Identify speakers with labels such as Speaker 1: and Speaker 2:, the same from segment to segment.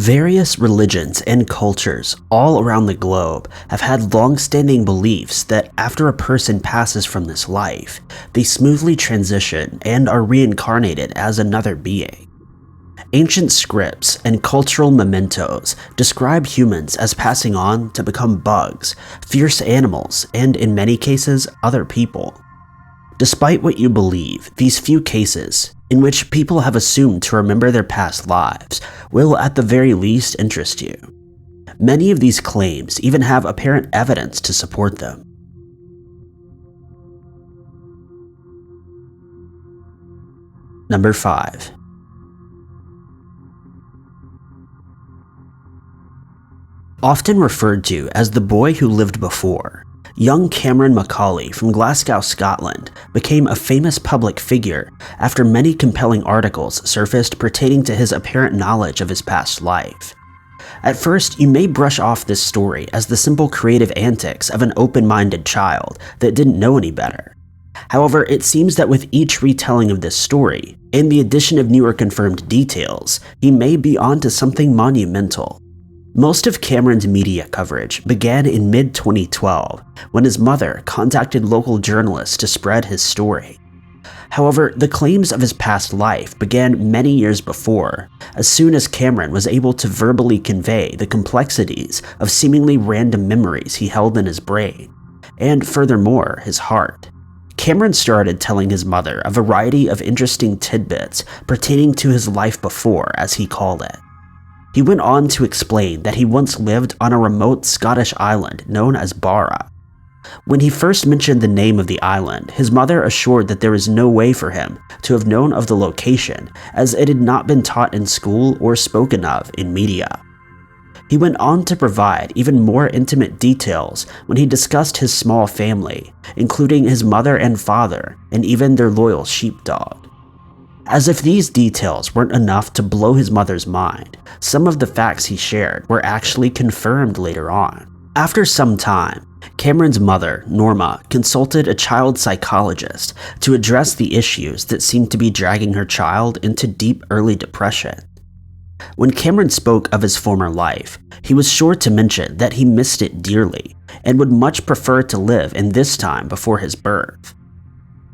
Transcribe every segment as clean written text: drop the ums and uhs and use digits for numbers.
Speaker 1: Various religions and cultures all around the globe have had long-standing beliefs that after a person passes from this life, they smoothly transition and are reincarnated as another being. Ancient scripts and cultural mementos describe humans as passing on to become bugs, fierce animals, and in many cases, other people. Despite what you believe, these few cases, in which people have assumed to remember their past lives, will at the very least interest you. Many of these claims even have apparent evidence to support them. Number 5. Often referred to as the boy who lived before, young Cameron McCauley from Glasgow, Scotland, became a famous public figure after many compelling articles surfaced pertaining to his apparent knowledge of his past life. At first, you may brush off this story as the simple creative antics of an open-minded child that didn't know any better. However, it seems that with each retelling of this story, and the addition of newer confirmed details, he may be onto something monumental. Most of Cameron's media coverage began in mid-2012 when his mother contacted local journalists to spread his story. However, the claims of his past life began many years before, as soon as Cameron was able to verbally convey the complexities of seemingly random memories he held in his brain, and furthermore, his heart. Cameron started telling his mother a variety of interesting tidbits pertaining to his life before, as he called it. He went on to explain that he once lived on a remote Scottish island known as Barra. When he first mentioned the name of the island, his mother assured that there was no way for him to have known of the location, as it had not been taught in school or spoken of in media. He went on to provide even more intimate details when he discussed his small family, including his mother and father, and even their loyal sheepdog. As if these details weren't enough to blow his mother's mind, some of the facts he shared were actually confirmed later on. After some time, Cameron's mother, Norma, consulted a child psychologist to address the issues that seemed to be dragging her child into deep early depression. When Cameron spoke of his former life, he was sure to mention that he missed it dearly and would much prefer to live in this time before his birth.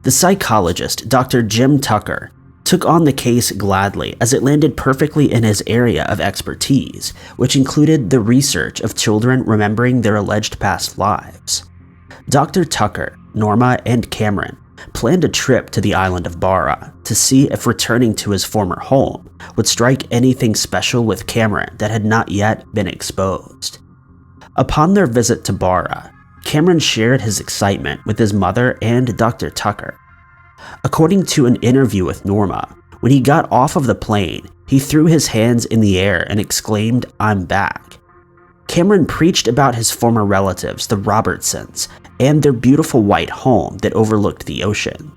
Speaker 1: The psychologist, Dr. Jim Tucker, took on the case gladly as it landed perfectly in his area of expertise, which included the research of children remembering their alleged past lives. Dr. Tucker, Norma, and Cameron planned a trip to the island of Barra to see if returning to his former home would strike anything special with Cameron that had not yet been exposed. Upon their visit to Barra, Cameron shared his excitement with his mother and Dr. Tucker. According to an interview with Norma, when he got off of the plane, he threw his hands in the air and exclaimed, "I'm back." Cameron preached about his former relatives, the Robertsons, and their beautiful white home that overlooked the ocean.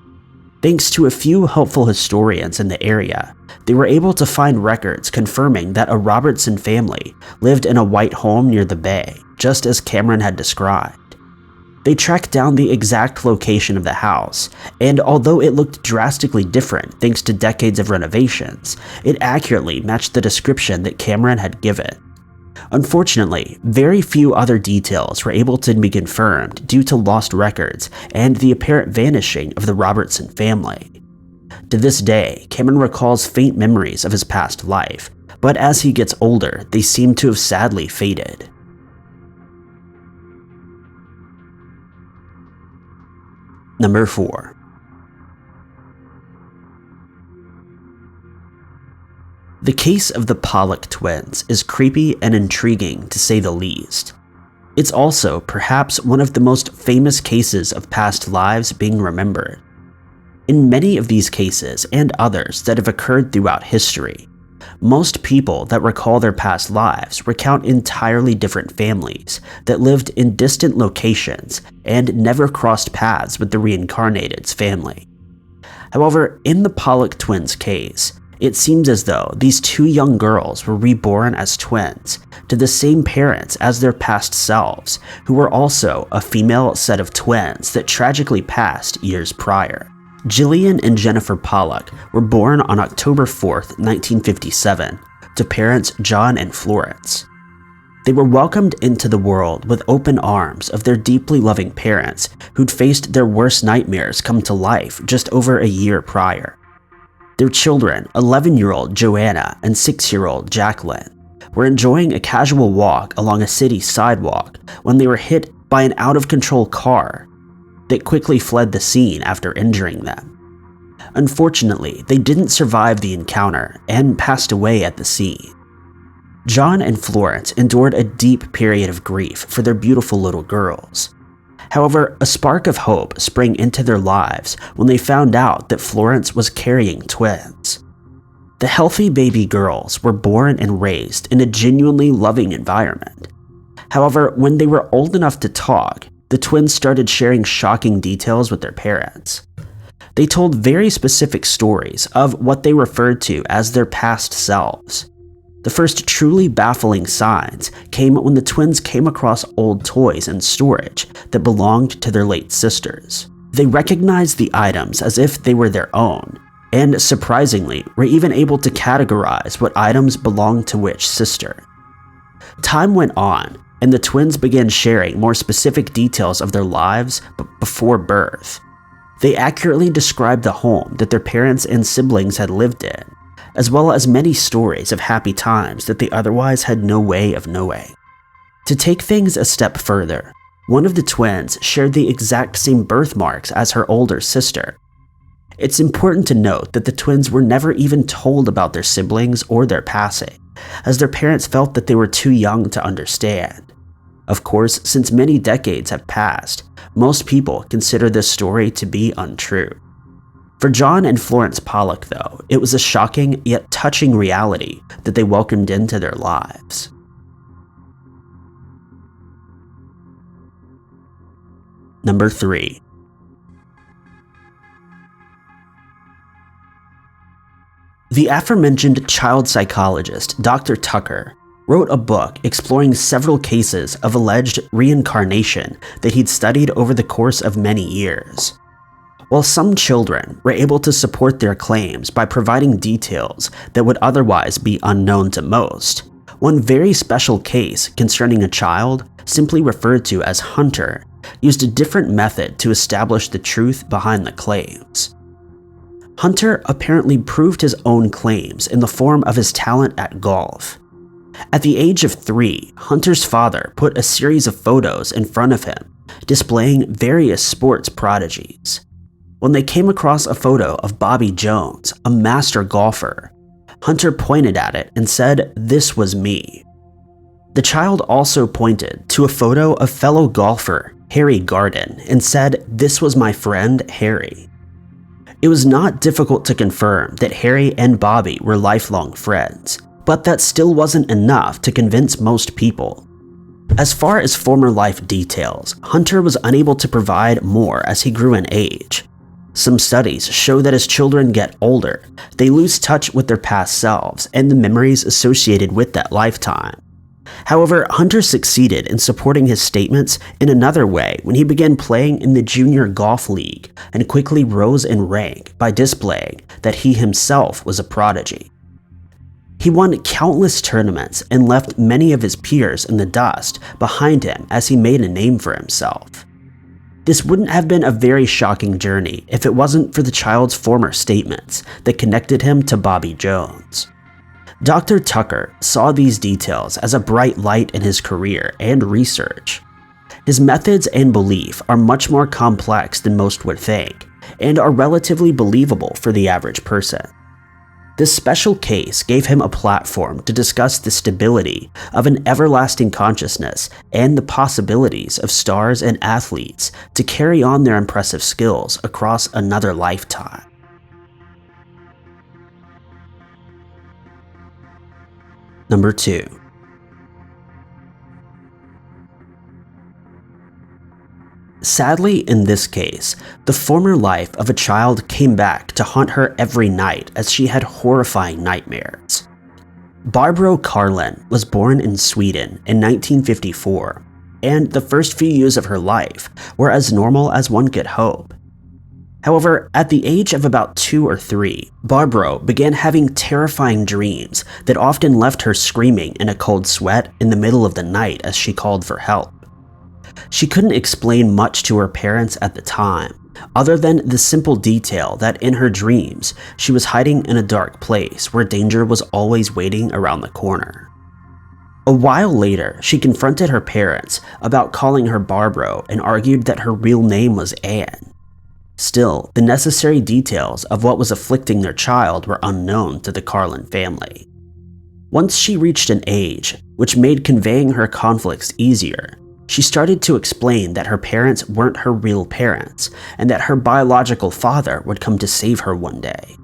Speaker 1: Thanks to a few helpful historians in the area, they were able to find records confirming that a Robertson family lived in a white home near the bay, just as Cameron had described. They tracked down the exact location of the house, and although it looked drastically different thanks to decades of renovations, it accurately matched the description that Cameron had given. Unfortunately, very few other details were able to be confirmed due to lost records and the apparent vanishing of the Robertson family. To this day, Cameron recalls faint memories of his past life, but as he gets older, they seem to have sadly faded. Number 4. The case of the Paulette Twins is creepy and intriguing to say the least. It's also perhaps one of the most famous cases of past lives being remembered. In many of these cases and others that have occurred throughout history, most people that recall their past lives recount entirely different families that lived in distant locations and never crossed paths with the reincarnated's family. However, in the Paulette Twins case, it seems as though these two young girls were reborn as twins to the same parents as their past selves, who were also a female set of twins that tragically passed years prior. Gillian and Jennifer Paulette were born on October 4, 1957, to parents John and Florence. They were welcomed into the world with open arms of their deeply loving parents who'd faced their worst nightmares come to life just over a year prior. Their children, 11-year-old Joanna and 6-year-old Jacqueline, were enjoying a casual walk along a city sidewalk when they were hit by an out-of-control car that quickly fled the scene after injuring them. Unfortunately, they didn't survive the encounter and passed away at the scene. John and Florence endured a deep period of grief for their beautiful little girls. However, a spark of hope sprang into their lives when they found out that Florence was carrying twins. The healthy baby girls were born and raised in a genuinely loving environment. However, when they were old enough to talk, the twins started sharing shocking details with their parents. They told very specific stories of what they referred to as their past selves. The first truly baffling signs came when the twins came across old toys in storage that belonged to their late sisters. They recognized the items as if they were their own, and surprisingly, were even able to categorize what items belonged to which sister. Time went on, and the twins began sharing more specific details of their lives before birth. They accurately described the home that their parents and siblings had lived in, as well as many stories of happy times that they otherwise had no way of knowing. To take things a step further, one of the twins shared the exact same birthmarks as her older sister. It's important to note that the twins were never even told about their siblings or their passing, as their parents felt that they were too young to understand. Of course, since many decades have passed, most people consider this story to be untrue. For John and Florence Pollock, though, it was a shocking yet touching reality that they welcomed into their lives. Number 3. The aforementioned child psychologist Dr. Tucker wrote a book exploring several cases of alleged reincarnation that he'd studied over the course of many years. While some children were able to support their claims by providing details that would otherwise be unknown to most, one very special case concerning a child, simply referred to as Hunter, used a different method to establish the truth behind the claims. Hunter apparently proved his own claims in the form of his talent at golf. At the age of 3, Hunter's father put a series of photos in front of him, displaying various sports prodigies. When they came across a photo of Bobby Jones, a master golfer, Hunter pointed at it and said, "This was me." The child also pointed to a photo of fellow golfer Harry Garden and said, "This was my friend Harry." It was not difficult to confirm that Harry and Bobby were lifelong friends, but that still wasn't enough to convince most people. As far as former life details, Hunter was unable to provide more as he grew in age. Some studies show that as children get older, they lose touch with their past selves and the memories associated with that lifetime. However, Hunter succeeded in supporting his statements in another way when he began playing in the Junior Golf League and quickly rose in rank by displaying that he himself was a prodigy. He won countless tournaments and left many of his peers in the dust behind him as he made a name for himself. This wouldn't have been a very shocking journey if it wasn't for the child's former statements that connected him to Bobby Jones. Dr. Tucker saw these details as a bright light in his career and research. His methods and belief are much more complex than most would think, and are relatively believable for the average person. This special case gave him a platform to discuss the stability of an everlasting consciousness and the possibilities of stars and athletes to carry on their impressive skills across another lifetime. Number 2. Sadly, in this case, the former life of a child came back to haunt her every night as she had horrifying nightmares. Barbro Carlin was born in Sweden in 1954, and the first few years of her life were as normal as one could hope. However, at the age of about 2 or 3, Barbara began having terrifying dreams that often left her screaming in a cold sweat in the middle of the night as she called for help. She couldn't explain much to her parents at the time, other than the simple detail that in her dreams, she was hiding in a dark place where danger was always waiting around the corner. A while later, she confronted her parents about calling her Barbara and argued that her real name was Anne. Still, the necessary details of what was afflicting their child were unknown to the Carlin family. Once she reached an age which made conveying her conflicts easier, she started to explain that her parents weren't her real parents and that her biological father would come to save her one day.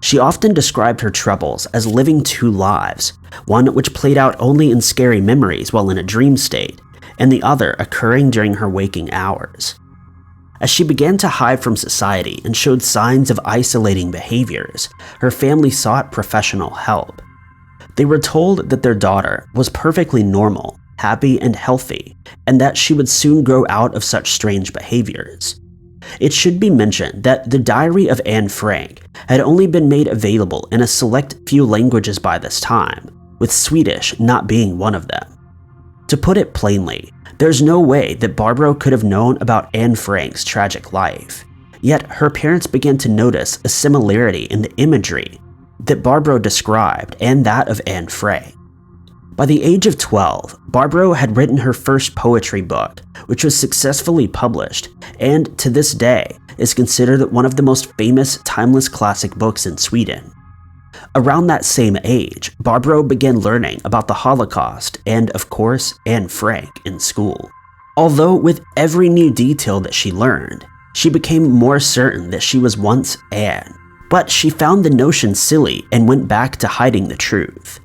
Speaker 1: She often described her troubles as living 2 lives, one which played out only in scary memories while in a dream state, and the other occurring during her waking hours. As she began to hide from society and showed signs of isolating behaviors, her family sought professional help. They were told that their daughter was perfectly normal, happy, and healthy, and that she would soon grow out of such strange behaviors. It should be mentioned that the Diary of Anne Frank had only been made available in a select few languages by this time, with Swedish not being one of them. To put it plainly, there's no way that Barbara could have known about Anne Frank's tragic life. Yet her parents began to notice a similarity in the imagery that Barbara described and that of Anne Frank. By the age of 12, Barbara had written her first poetry book, which was successfully published and, to this day, is considered one of the most famous timeless classic books in Sweden. Around that same age, Barbara began learning about the Holocaust and, of course, Anne Frank in school. Although with every new detail that she learned, she became more certain that she was once Anne. But she found the notion silly and went back to hiding the truth.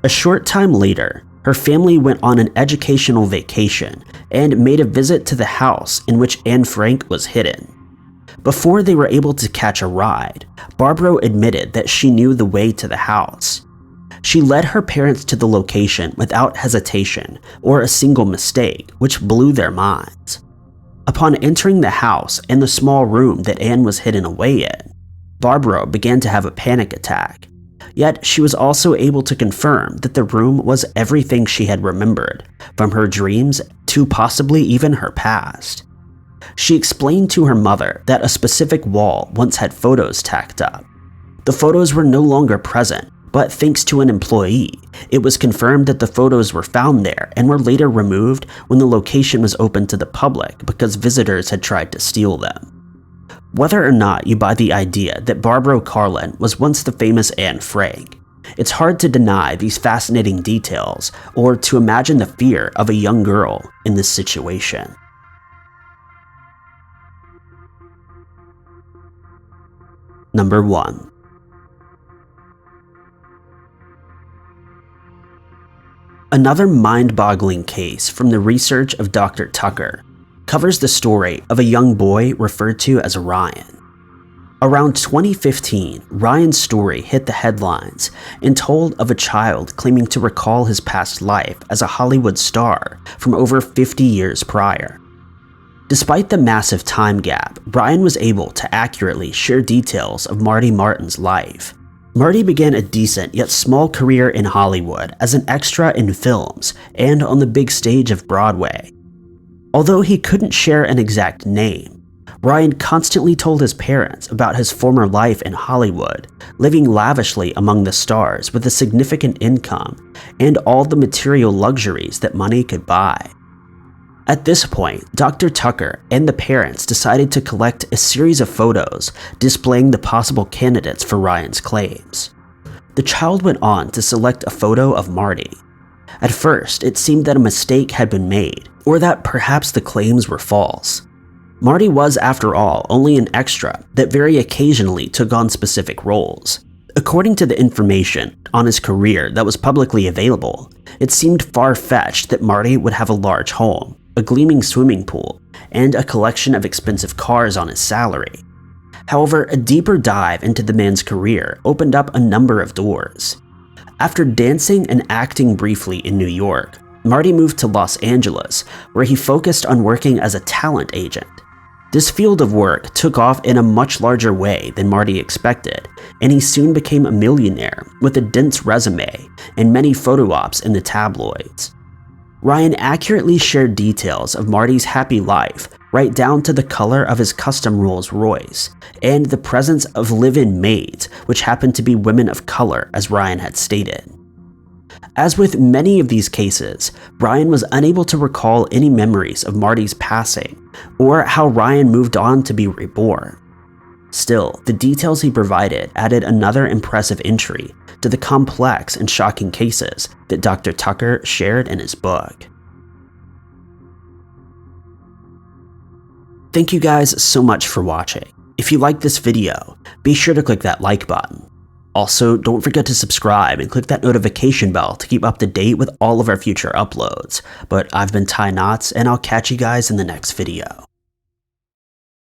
Speaker 1: A short time later, her family went on an educational vacation and made a visit to the house in which Anne Frank was hidden. Before they were able to catch a ride, Barbara admitted that she knew the way to the house. She led her parents to the location without hesitation or a single mistake, which blew their minds. Upon entering the house and the small room that Anne was hidden away in, Barbara began to have a panic attack. Yet she was also able to confirm that the room was everything she had remembered, from her dreams to possibly even her past. She explained to her mother that a specific wall once had photos tacked up. The photos were no longer present, but thanks to an employee, it was confirmed that the photos were found there and were later removed when the location was open to the public because visitors had tried to steal them. Whether or not you buy the idea that Barbara Carlin was once the famous Anne Frank, it's hard to deny these fascinating details or to imagine the fear of a young girl in this situation. Number 1. Another mind-boggling case from the research of Dr. Tucker covers the story of a young boy referred to as Ryan. Around 2015, Ryan's story hit the headlines and told of a child claiming to recall his past life as a Hollywood star from over 50 years prior. Despite the massive time gap, Ryan was able to accurately share details of Marty Martin's life. Marty began a decent yet small career in Hollywood as an extra in films and on the big stage of Broadway. Although he couldn't share an exact name, Ryan constantly told his parents about his former life in Hollywood, living lavishly among the stars with a significant income and all the material luxuries that money could buy. At this point, Dr. Tucker and the parents decided to collect a series of photos displaying the possible candidates for Ryan's claims. The child went on to select a photo of Marty. At first, it seemed that a mistake had been made, or that perhaps the claims were false. Marty was, after all, only an extra that very occasionally took on specific roles. According to the information on his career that was publicly available, it seemed far-fetched that Marty would have a large home, a gleaming swimming pool, and a collection of expensive cars on his salary. However, a deeper dive into the man's career opened up a number of doors. After dancing and acting briefly in New York, Marty moved to Los Angeles, where he focused on working as a talent agent. This field of work took off in a much larger way than Marty expected, and he soon became a millionaire with a dense resume and many photo ops in the tabloids. Ryan accurately shared details of Marty's happy life, right down to the color of his custom Rolls Royce, and the presence of live-in maids, which happened to be women of color, as Ryan had stated. As with many of these cases, Ryan was unable to recall any memories of Marty's passing, or how Ryan moved on to be reborn. Still, the details he provided added another impressive entry to the complex and shocking cases that Dr. Tucker shared in his book. Thank you guys so much for watching. If you liked this video, be sure to click that like button. Also, don't forget to subscribe and click that notification bell to keep up to date with all of our future uploads. But I've been Ty Knotts, and I'll catch you guys in the next video.